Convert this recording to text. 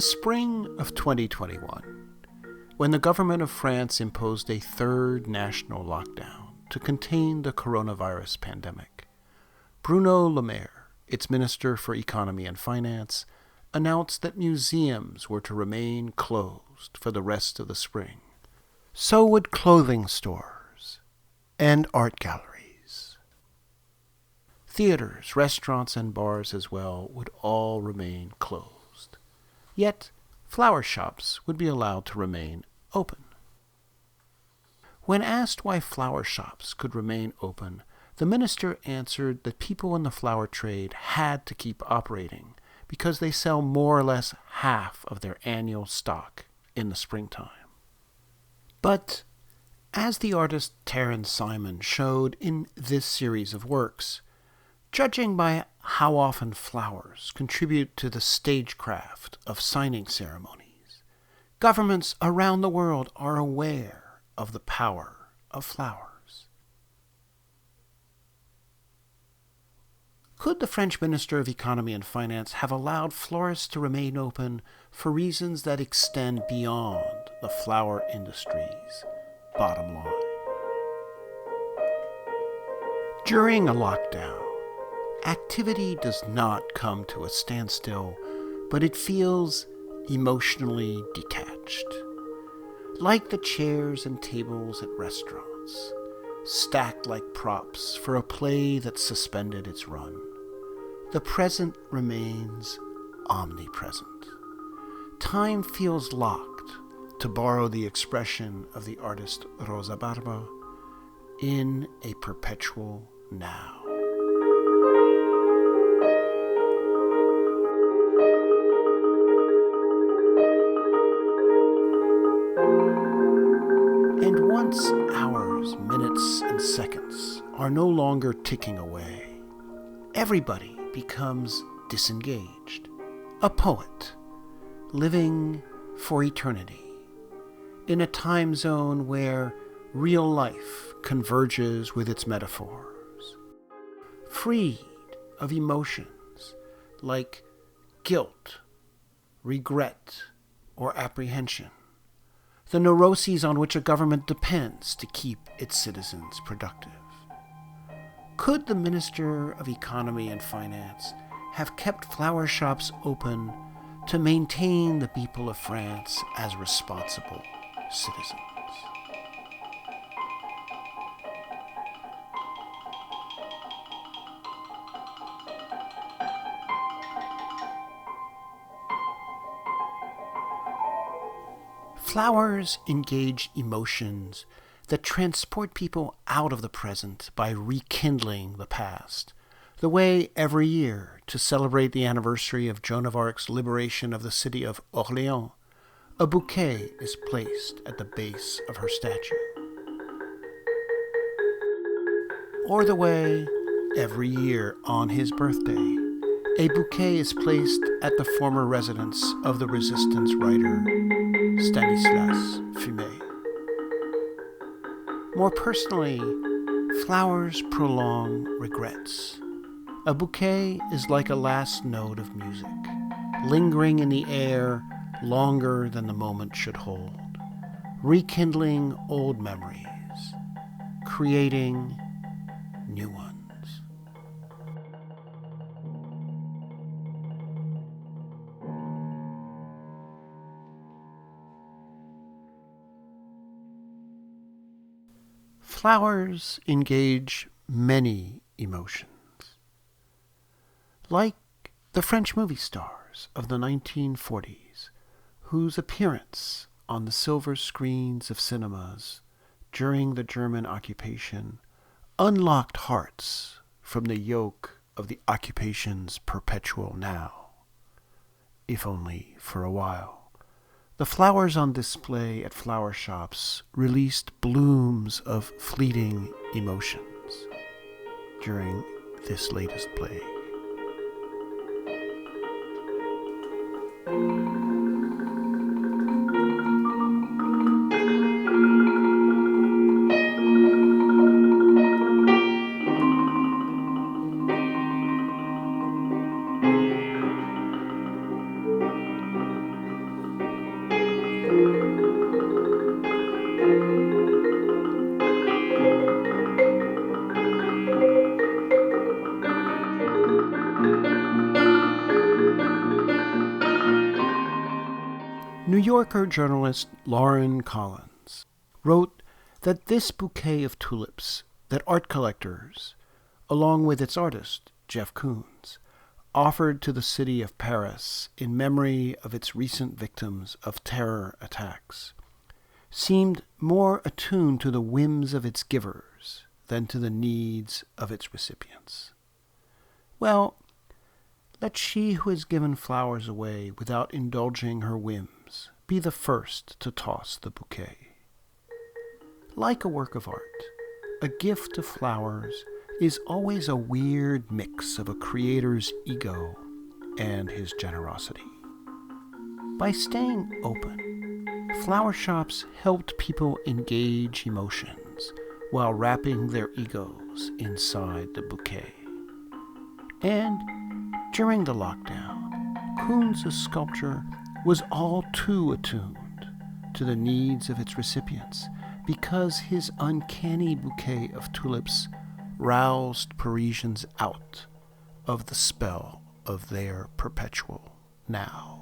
the spring of 2021, when the government of France imposed a third national lockdown to contain the coronavirus pandemic, Bruno Le Maire, its Minister for Economy and Finance, announced that museums were to remain closed for the rest of the spring. So would clothing stores and art galleries. Theaters, restaurants, and bars as well would all remain closed. Yet, flower shops would be allowed to remain open. When asked why flower shops could remain open, the minister answered that people in the flower trade had to keep operating because they sell more or less half of their annual stock in the springtime. But, as the artist Terence Simon showed in this series of works, judging by how often flowers contribute to the stagecraft of signing ceremonies, governments around the world are aware of the power of flowers. Could the French Minister of Economy and Finance have allowed florists to remain open for reasons that extend beyond the flower industry's bottom line? During a lockdown, activity does not come to a standstill, but it feels emotionally detached. Like the chairs and tables at restaurants, stacked like props for a play that suspended its run, the present remains omnipresent. Time feels locked, to borrow the expression of the artist Rosa Barba, in a perpetual now. And once hours, minutes, and seconds are no longer ticking away, everybody becomes disengaged, a poet, living for eternity, in a time zone where real life converges with its metaphors, freed of emotions like guilt, regret, or apprehension, the neuroses on which a government depends to keep its citizens productive. Could the Minister of Economy and Finance have kept flower shops open to maintain the people of France as responsible citizens? Flowers engage emotions that transport people out of the present by rekindling the past, the way every year, to celebrate the anniversary of Joan of Arc's liberation of the city of Orléans, a bouquet is placed at the base of her statue. Or the way, every year on his birthday, a bouquet is placed at the former residence of the resistance writer Stanislas Fumet. More personally, flowers prolong regrets. A bouquet is like a last note of music, lingering in the air longer than the moment should hold, rekindling old memories, creating new ones. Flowers engage many emotions. Like the French movie stars of the 1940s, whose appearance on the silver screens of cinemas during the German occupation unlocked hearts from the yoke of the occupation's perpetual now, if only for a while. The flowers on display at flower shops released blooms of fleeting emotions during this latest plague. New Yorker journalist Lauren Collins wrote that this bouquet of tulips that art collectors, along with its artist, Jeff Koons, offered to the city of Paris in memory of its recent victims of terror attacks, seemed more attuned to the whims of its givers than to the needs of its recipients. Well, let she who has given flowers away without indulging her whims be the first to toss the bouquet. Like a work of art, a gift of flowers is always a weird mix of a creator's ego and his generosity. By staying open, flower shops helped people engage emotions while wrapping their egos inside the bouquet. And during the lockdown, Koons' sculpture was all too attuned to the needs of its recipients because his uncanny bouquet of tulips roused Parisians out of the spell of their perpetual now.